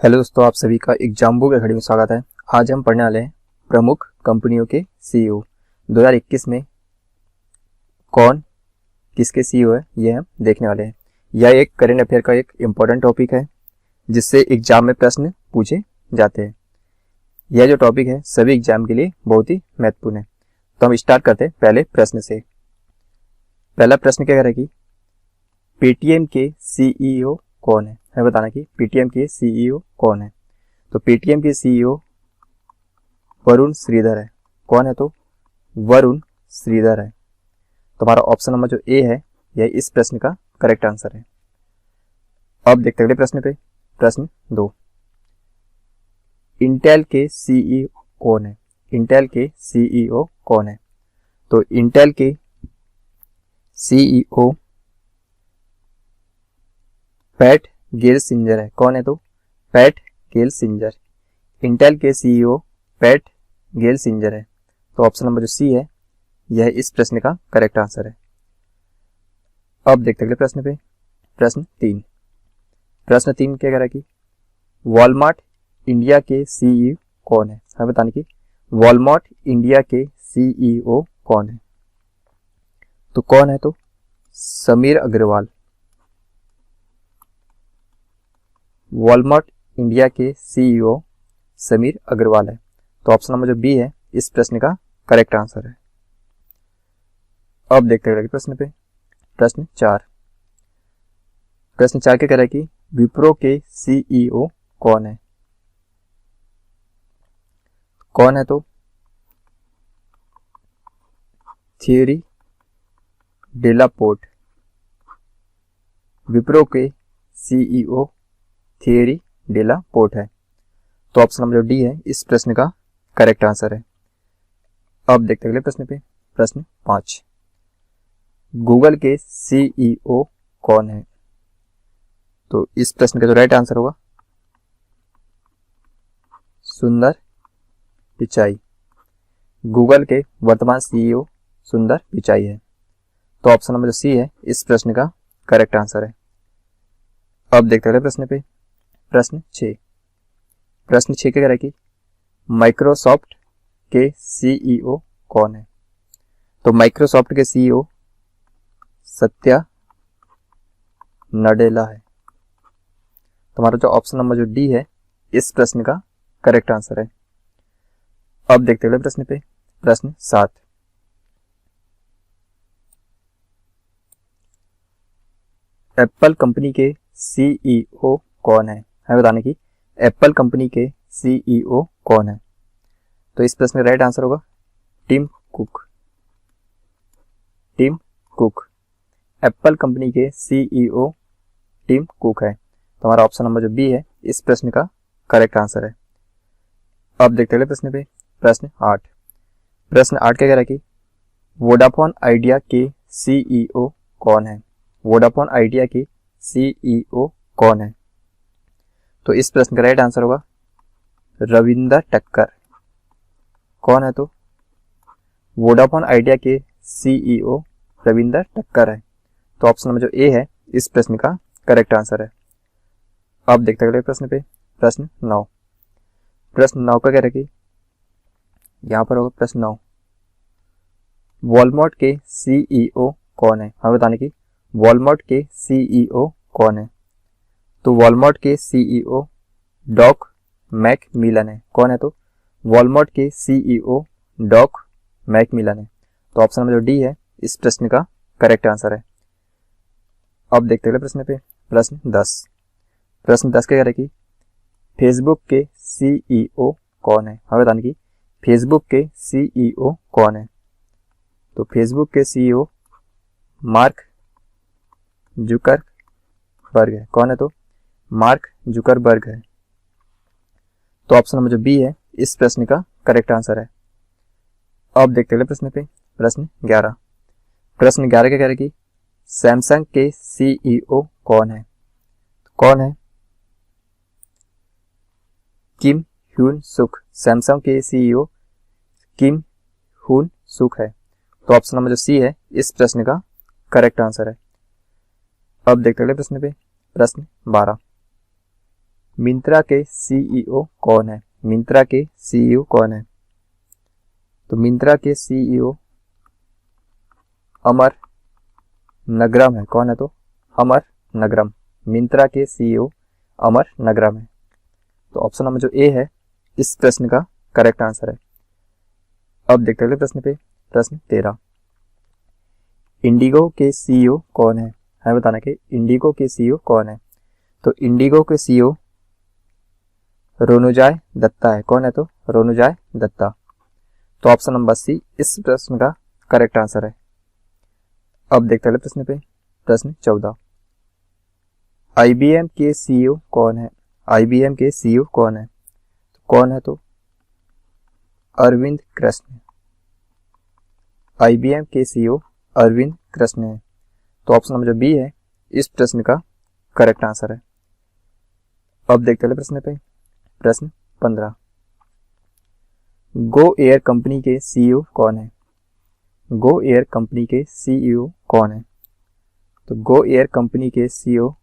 Hello दोस्तों, आप सभी का एग्जाम्बो के घड़ी में स्वागत है। आज हम पढ़ने वाले हैं प्रमुख कंपनियों के सीईओ। 2021 में कौन किसके सीईओ है ये हम देखने वाले हैं। यह एक करेंट अफेयर का एक इम्पोर्टेंट टॉपिक है जिससे एग्जाम में प्रश्न पूछे जाते हैं। यह जो टॉपिक है सभी एग्जाम के लिए बहुत ही महत्वपूर्ण है। तो हम स्टार्ट करते हैं पहले प्रश्न से। पहला प्रश्न क्या कह रहा है कि पेटीएम के सीईओ कौन है। हमें बताना कि पेटीएम के सीईओ कौन है। तो पेटीएम के सीईओ वरुण श्रीधर है। कौन है? तो वरुण श्रीधर है। तो हमारा ऑप्शन नंबर जो ए है यह इस प्रश्न का करेक्ट आंसर है। अब देखते हैं अगले प्रश्न पे। प्रश्न 2, इंटेल के सीईओ कौन है। इंटेल के सीईओ कौन है? तो इंटेल के सीईओ पैट गेलसिंजर है। कौन है? तो पैट गेलसिंजर। इंटेल के सीईओ पैट गेलसिंजर है। तो ऑप्शन नंबर जो सी है यह इस प्रश्न का करेक्ट आंसर है। अब देखते हैं अगले प्रश्न पे। प्रश्न 3। प्रश्न 3 क्या कह रहा है कि वॉलमार्ट इंडिया के सीईओ कौन है। हमें बताने की वॉलमार्ट इंडिया के सीईओ कौन है। तो कौन है? तो समीर अग्रवाल। वॉलमार्ट इंडिया के सीईओ समीर अग्रवाल है। तो ऑप्शन नंबर जो बी है इस प्रश्न का करेक्ट आंसर है। अब देखते हैं अगले प्रश्न पे। प्रश्न 4। प्रश्न 4 क्या कह रहा है कि विप्रो के सीईओ कौन है। कौन है? तो थियरी डेलापोर्ट। विप्रो के सीईओ थियरी डेलापोर्ट है। तो ऑप्शन नंबर जो डी है इस प्रश्न का करेक्ट आंसर है। अब देखते हैं अगले प्रश्न पे। प्रश्न 5, गूगल के सीईओ कौन है। तो इस प्रश्न का जो राइट आंसर होगा सुंदर पिचाई। गूगल के वर्तमान सीईओ सुंदर पिचाई है। तो ऑप्शन नंबर जो सी है इस प्रश्न का करेक्ट आंसर है। अब देखते हैं प्रश्न पे। प्रश्न 6। प्रश्न 6 क्या कह रहा है कि माइक्रोसॉफ्ट के सीईओ कौन है। तो माइक्रोसॉफ्ट के सीईओ सत्या नडेला है। तो हमारा जो ऑप्शन नंबर जो डी है इस प्रश्न का करेक्ट आंसर है। अब देखते हैं प्रश्न पे। प्रश्न 7, एप्पल कंपनी के सीईओ कौन है। हमें बताने की एप्पल कंपनी के सीईओ कौन है। तो इस प्रश्न का राइट आंसर होगा Tim Cook. Tim Cook. Apple company के सीईओ टिम कुक है। तो हमारा ऑप्शन नंबर जो बी है इस प्रश्न का करेक्ट आंसर है। अब देखते हैं प्रश्न पे। प्रश्न 8। प्रश्न 8 क्या कह रहा है कि वोडाफोन आइडिया के सीईओ कौन है। वोडाफोन आइडिया के सीईओ कौन है। तो इस प्रश्न का राइट आंसर होगा रविंदर टक्कर। कौन है? तो वोडाफोन आइडिया के सीईओ रविंदर टक्कर है। तो ऑप्शन नंबर जो ए है इस प्रश्न का करेक्ट आंसर है। अब देखते हैं अगले प्रश्न पे। प्रश्न 9। प्रश्न 9 का कह रहा है कि यहां पर होगा प्रश्न 9, वॉलमार्ट के सीईओ कौन है। हमें बताने की वॉलमार्ट के सीईओ कौन है। तो वॉलमार्ट के सीईओ डॉक मैकमिलन है। कौन है? तो वॉलमार्ट के सीईओ डॉक मैकमिलन है। तो ऑप्शन नंबर जो डी है इस प्रश्न का करेक्ट आंसर है। अब देखते हैं प्रश्न पे। प्रश्न 10। प्रश्न 10 क्या कह रहा है कि फेसबुक के सीईओ कौन है। हमें बताने की फेसबुक के सीईओ कौन है। तो फेसबुक के सीईओ मार्क जुकरबर्ग है। कौन है? तो मार्क जुकरबर्ग है। तो ऑप्शन नंबर जो बी है इस प्रश्न का करेक्ट आंसर है। अब देखते हैं प्रश्न पे। प्रश्न 11। प्रश्न 11 क्या कह रहा है कि सैमसंग के सीईओ कौन है। कौन है? किम ह्यून सुक। सैमसंग के सीईओ किम ह्यून सुक है। तो ऑप्शन नंबर जो सी है इस प्रश्न का करेक्ट आंसर है। अब देखते हैं प्रश्न पे। प्रश्न 12। मिंत्रा के सीईओ कौन है? मिंत्रा के सीईओ कौन है? तो मिंत्रा के सीईओ अमर नगरम है। कौन है? तो अमर नगरम। मिंत्रा के सीईओ अमर नगरम है। तो ऑप्शन नंबर जो ए है इस प्रश्न का करेक्ट आंसर है। अब देखते हैं अगले प्रश्न पे, प्रश्न 13। इंडिगो के सीईओ कौन है? हमें बताना कि इंडिगो के सीईओ कौन है। तो इंडिगो के सीईओ रोनुजॉय दत्ता है। कौन है? तो रोनुजॉय दत्ता। तो ऑप्शन नंबर सी इस प्रश्न का करेक्ट आंसर है। अब देखते हैं प्रश्न पे, प्रश्न 14। आईबीएम के सीईओ कौन है? आईबीएम के सीईओ कौन है? तो कौन है? तो अरविंद कृष्ण। आईबीएम के सीईओ अरविंद कृष्ण है। तो ऑप्शन नंबर जो बी है इस प्रश्न का करेक्ट आंसर है। अब देखते हैं प्रश्न पे, प्रश्न 15। गो एयर कंपनी के सीईओ कौन है? गो एयर कंपनी के सीईओ कौन है? तो गो एयर कंपनी के सीईओ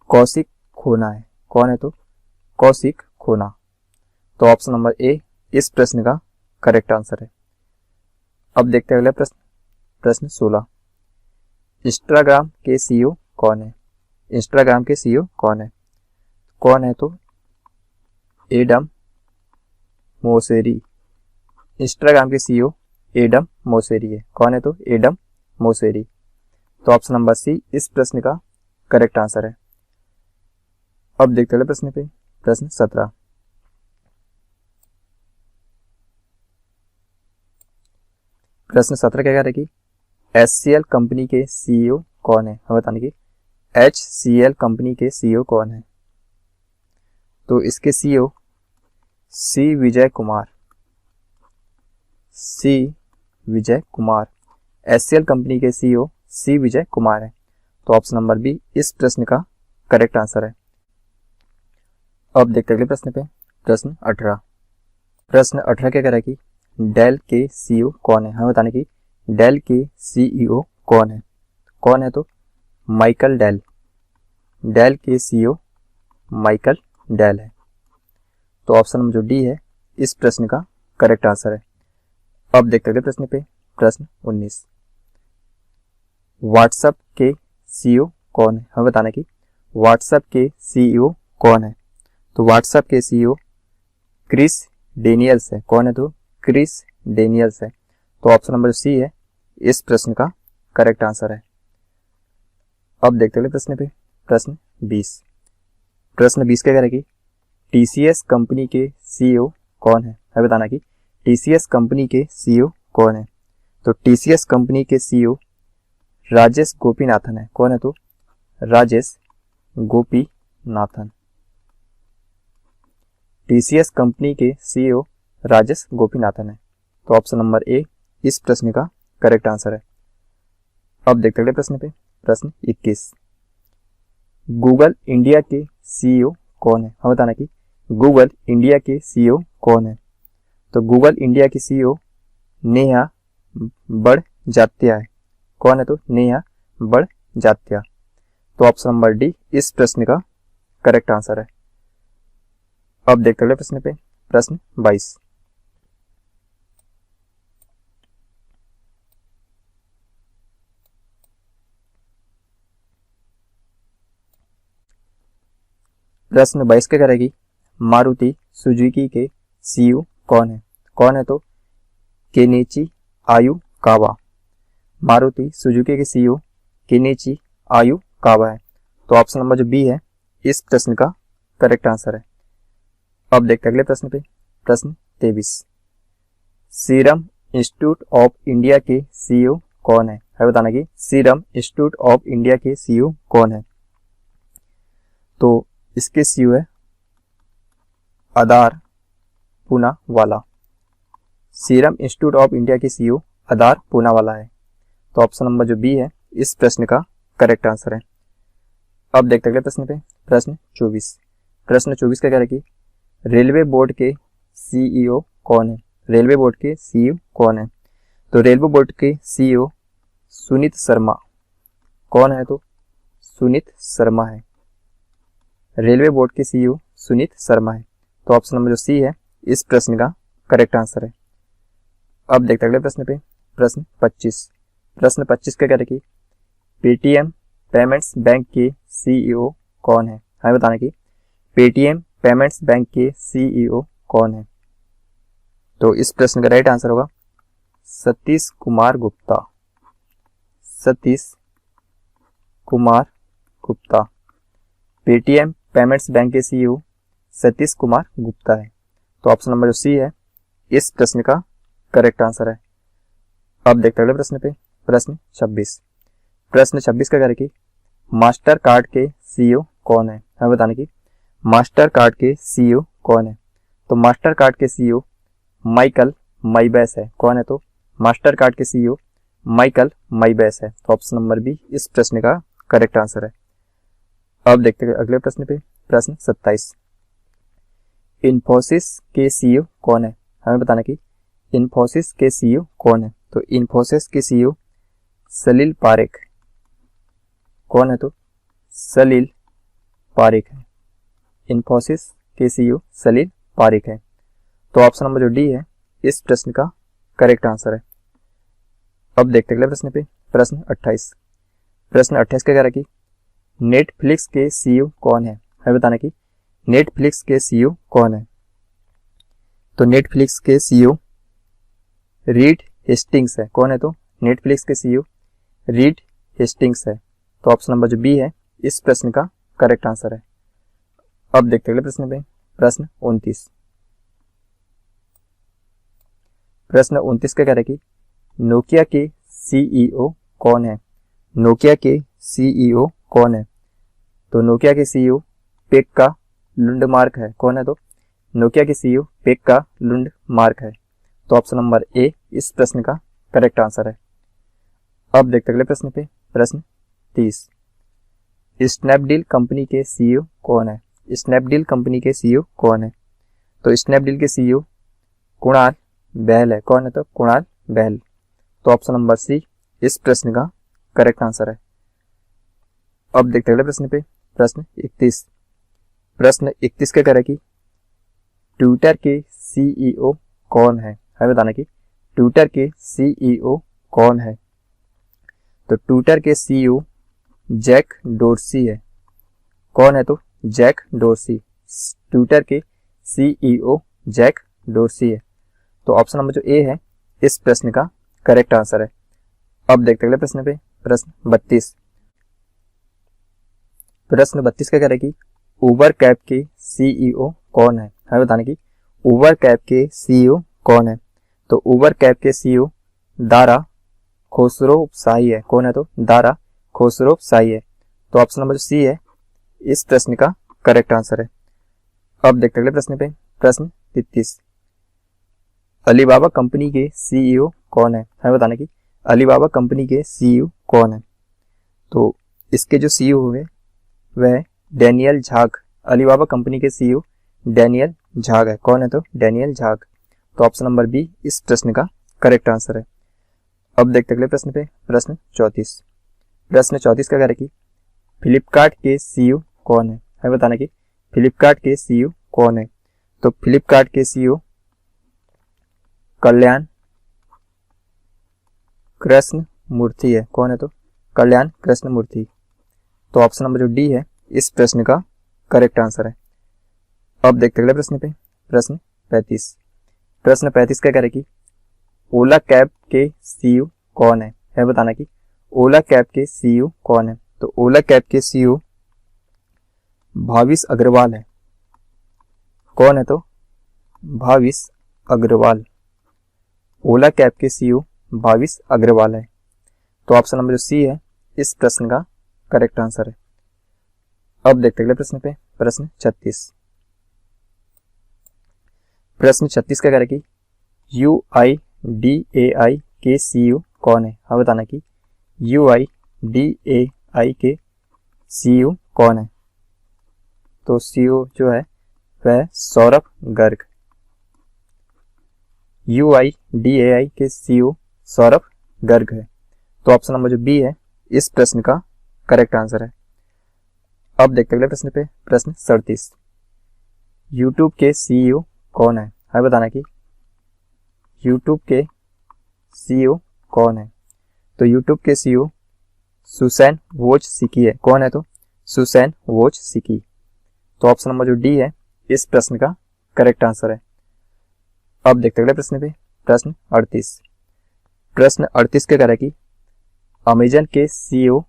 कौशिक खोना है। कौन है? तो कौशिक खोना। तो ऑप्शन नंबर ए इस प्रश्न का करेक्ट आंसर है। अब देखते हैं अगला प्रश्न, प्रश्न 16। इंस्टाग्राम के सीईओ कौन है? इंस्टाग्राम के सीईओ कौन है? कौन है? तो एडम मोसेरी। इंस्टाग्राम के सीईओ एडम मोसेरी है। कौन है? तो एडम मोसेरी। तो ऑप्शन नंबर सी इस प्रश्न का करेक्ट आंसर है। अब देखते हैं प्रश्न पे, प्रश्न 17। प्रश्न 17 क्या कह रहा है कि HCL कंपनी के सीईओ कौन है? हमें बताने की HCL कंपनी के सीईओ कौन है? तो इसके सीईओ सी विजय कुमार। सी विजय कुमार। HCL कंपनी के सीईओ सी विजय कुमार है। तो ऑप्शन नंबर बी इस प्रश्न का करेक्ट आंसर है। अब देखते हैं अगले प्रश्न पे, प्रश्न 18। प्रश्न 18 क्या कह रहा है कि डेल के सीईओ कौन है? हमें बताने की डेल के सीईओ कौन है? कौन है? तो माइकल डेल। डेल के सीईओ माइकल डेल है। तो ऑप्शन नंबर जो डी है इस प्रश्न का करेक्ट आंसर है। अब देखते हैं अगले प्रश्न पे, प्रश्न 19। व्हाट्सएप के सीईओ कौन है? हमें बताना कि व्हाट्सएप के सीईओ कौन है? तो व्हाट्सएप के सीईओ क्रिस डेनियल्स है। कौन है? तो क्रिस डेनियल्स है। तो ऑप्शन नंबर सी है इस प्रश्न का करेक्ट आंसर है। अब देखते हैं प्रश्न पे, प्रश्न 20। प्रश्न 20 क्या कह रहा है कि टीसीएस कंपनी के सीईओ कौन है? हमें बताना कि टीसीएस कंपनी के सीईओ कौन है? तो टीसीएस कंपनी के सीईओ राजेश गोपीनाथन है। कौन है? तो राजेश गोपीनाथन। टीसीएस कंपनी के सीईओ राजेश गोपीनाथन है। तो ऑप्शन नंबर ए इस प्रश्न का करेक्ट आंसर है। अब देखते हैं अगले प्रश्न पे, प्रश्न 21। गूगल इंडिया के सीईओ कौन है? हमें बताना कि गूगल इंडिया के सीईओ कौन है? तो गूगल इंडिया की सीईओ नेहा बड़जात्या है। कौन है? तो नेहा बड़जात्या। तो ऑप्शन नंबर डी इस प्रश्न का करेक्ट आंसर है। अब देखते हैं प्रश्न पे, प्रश्न 22। प्रश्न 22 क्या करेगी? मारुति सुजुकी के सीईओ कौन है? कौन है? तो केनिची आयुकावा। मारुति सुजुकी के सीईओ केनिची आयुकावा है। तो ऑप्शन नंबर जो बी है इस प्रश्न का करेक्ट आंसर है। अब देखते हैं अगले प्रश्न पे, प्रश्न 23। सीरम इंस्टीट्यूट ऑफ इंडिया के सीईओ कौन है? है बताना कि सीरम इंस्टीट्यूट ऑफ इंडिया के सीईओ कौन है? तो इसके सीईओ है Adar Poonawalla. Serum institute of India के सीईओ अदार पूनावाला है। तो ऑप्शन नंबर जो बी है इस प्रश्न का करेक्ट आंसर है। अब देखते हैं अगले प्रश्न पे, प्रश्न 24। प्रश्न 24 क्या कह रहा है कि रेलवे बोर्ड के सीईओ कौन है? रेलवे बोर्ड के सीईओ कौन है? तो रेलवे बोर्ड के सीईओ सुनीत शर्मा। कौन है? तो सुनीत शर्मा है। रेलवे बोर्ड के सीईओ सुनीत शर्मा है। तो ऑप्शन नंबर जो सी है इस प्रश्न का करेक्ट आंसर है। अब देखते हैं अगले प्रश्न पे, प्रश्न 25। प्रश्न 25 क्या कह रहे कि पेटीएम पेमेंट्स बैंक के सीईओ कौन है? हमें बताना कि पेटीएम पेमेंट्स बैंक के सीईओ कौन है? तो इस प्रश्न का राइट आंसर होगा Satish Kumar Gupta. Satish Kumar Gupta. Paytm payments bank के सीईओ सतीश कुमार गुप्ता है। तो ऑप्शन नंबर जो सी है इस प्रश्न का करेक्ट आंसर है। अब देखते हैं अगले प्रश्न पे, प्रश्न 26। प्रश्न 26 का कह रहे कि मास्टर कार्ड के सीईओ कौन है? हमें बताने की मास्टर कार्ड के सीईओ कौन है? तो मास्टर कार्ड के सीईओ माइकल माइबैस है। कौन है? तो मास्टर कार्ड के सीईओ माइकल माइबैस है। तो ऑप्शन नंबर बी इस प्रश्न का करेक्ट आंसर है। अब देखते हैं अगले प्रश्न पे, प्रश्न 27। इन्फोसिस के सीईओ कौन है? हमें बताना कि इन्फोसिस के सीईओ कौन है? तो इन्फोसिस के सीईओ सलील पारेख। कौन है? तो सलील पारेख है। इन्फोसिस के सीईओ सलील पारेख है। तो ऑप्शन नंबर जो डी है इस प्रश्न का करेक्ट आंसर है। अब देखते हैं अगले प्रश्न पे, प्रश्न 28। प्रश्न 28 क्या कह रहा है कि नेटफ्लिक्स के सीईओ कौन है? हमें बताना कि नेटफ्लिक्स के सीईओ कौन है? तो नेटफ्लिक्स के सीईओ रीड हेस्टिंग्स है। कौन है? तो नेटफ्लिक्स के सीईओ रीड हेस्टिंग्स है। तो ऑप्शन नंबर जो बी है इस प्रश्न का करेक्ट आंसर है। अब देखते हैं अगले प्रश्न पे, प्रश्न 29। प्रश्न 29 क्या कह रहा है कि नोकिया के सीईओ कौन है? नोकिया के सीईओ कौन है? तो नोकिया के सीईओ पेक्का लुंडमार्क है। कौन है? तो नोकिया के सीईओ पेक्का लुंडमार्क है। तो ऑप्शन नंबर ए इस प्रश्न का करेक्ट आंसर है। अब देखते हैं अगले प्रश्न पे, प्रश्न 30। स्नैपडील कंपनी के सीईओ कौन है? स्नैपडील कंपनी के सीईओ कौन है? तो स्नैपडील के सीईओ कुणाल बहल है। कौन है? तो कुणाल बहल। तो ऑप्शन नंबर सी इस प्रश्न का करेक्ट आंसर है। अब देखते हैं अगले प्रश्न पे, प्रश्न 31। प्रश्न 31 क्या कह रहा है कि ट्विटर के सीईओ कौन है? हमें बताना कि ट्विटर के सीईओ कौन है? तो ट्विटर के सीईओ जैक डोर्सी है। कौन है? तो जैक डोर्सी। ट्विटर के सीईओ जैक डोर्सी है। तो ऑप्शन नंबर जो ए है इस प्रश्न का करेक्ट आंसर है। अब देखते हैं अगले प्रश्न पे, प्रश्न 32। प्रश्न 32 क्या कह रहा है कि उबर कैब के सीईओ कौन है? हमें बताना कि उबर कैब के सीईओ कौन है? तो उबर कैब के सीईओ दारा खुसरो शाही है। कौन है? तो दारा खुसरो शाही है। तो ऑप्शन नंबर जो सी है इस प्रश्न का करेक्ट आंसर है। अब देखते हैं अगले प्रश्न पे, प्रश्न 33। अलीबाबा कंपनी के सीईओ कौन है? हमें बताना कि अलीबाबा कंपनी के सीईओ कौन है? तो इसके जो सीईओ हुए वह डैनियल झाग। अलीबाबा कंपनी के सीईओ डैनियल झाग है। कौन है? तो डैनियल झाग। तो ऑप्शन नंबर बी इस प्रश्न का करेक्ट आंसर है। अब देखते अगले प्रश्न पे, प्रश्न 34। प्रश्न 34 का कह रहा है कि फ्लिपकार्ट के सीईओ कौन है? हमें बताना कि फ्लिपकार्ट के सीईओ कौन है? तो फ्लिपकार्ट के सीईओ कल्याण कृष्ण मूर्ति है। कौन है? तो कल्याण कृष्ण मूर्ति। तो ऑप्शन नंबर जो डी है इस प्रश्न का करेक्ट आंसर है। अब देखते अगले प्रश्न पे, प्रश्न 35। प्रश्न 35 क्या कह रहा है कि ओला कैब के सीईओ कौन है? है बताना कि ओला कैब के सीईओ कौन है? तो ओला कैब के सीईओ भाविश अग्रवाल है। कौन है? तो भाविश अग्रवाल। ओला कैब के सीईओ भाविश अग्रवाल है। तो ऑप्शन नंबर जो सी है इस प्रश्न का करेक्ट आंसर है। अब देखते अगले प्रश्न पे, प्रश्न 36। प्रश्न 36 क्या कह रहा है कि UIDAI के सीईओ कौन है? हमें बताना कि UIDAI के सीईओ कौन है? तो सीईओ जो है वह सौरभ गर्ग। UIDAI के सीईओ सौरभ गर्ग है। तो ऑप्शन नंबर जो बी है इस प्रश्न का करेक्ट आंसर है। अब देखते हैं अगले प्रश्न पे। प्रश्न 37, यूट्यूब के सीईओ कौन है? हमें बताना कि यूट्यूब के सीईओ कौन है। तो यूट्यूब के सीईओ सुसैन वोजसिकी है। कौन है? तो सुसैन वोजसिकी। तो ऑप्शन नंबर जो डी है इस प्रश्न का करेक्ट आंसर है। अब देखते हैं अगले प्रश्न पे। प्रश्न 38, प्रश्न 38 क्या कह रहा है कि अमेजन के सीईओ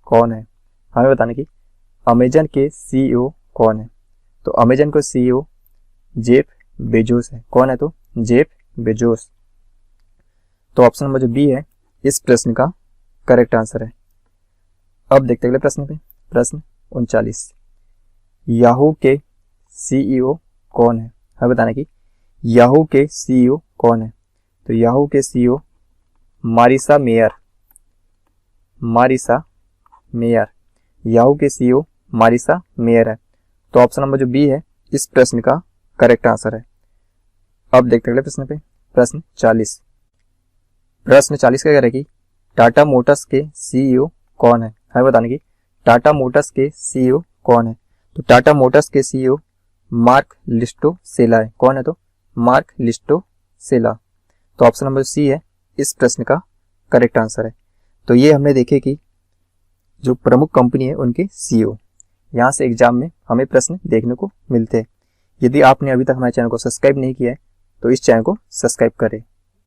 कौन है? हमें बताना कि अमेजन के सीईओ कौन है। तो अमेजन का सीईओ जेफ बेजोस है। कौन है? तो जेफ बेजोस। तो ऑप्शन नंबर जो बी है इस प्रश्न का करेक्ट आंसर है। अब देखते हैं अगले प्रश्न पे। प्रश्न 39, याहू के सीईओ कौन है? हमें बताना कि याहू के सीईओ कौन है। तो याहू के CEO Marisa mayor. Marisa mayor, Yahoo के सीईओ मारिसा मेयर है। तो ऑप्शन नंबर जो बी है इस प्रश्न का करेक्ट आंसर है। अब देखते हैं अगले प्रश्न पे। प्रश्न 40, प्रश्न 40 का कह रहा है कि टाटा मोटर्स के सीईओ कौन है? हमें बताने की टाटा मोटर्स के सीईओ कौन है। तो टाटा मोटर्स के सीईओ मार्क लिस्टोसेला है। कौन है? तो मार्क लिस्टोसेला। तो ऑप्शन नंबर सी है इस प्रश्न का करेक्ट आंसर है। तो ये हमने देखे कि जो प्रमुख कंपनी है उनके सीईओ, यहाँ से एग्जाम में हमें प्रश्न देखने को मिलते हैं। यदि आपने अभी तक हमारे चैनल को सब्सक्राइब नहीं किया है तो इस चैनल को सब्सक्राइब करें।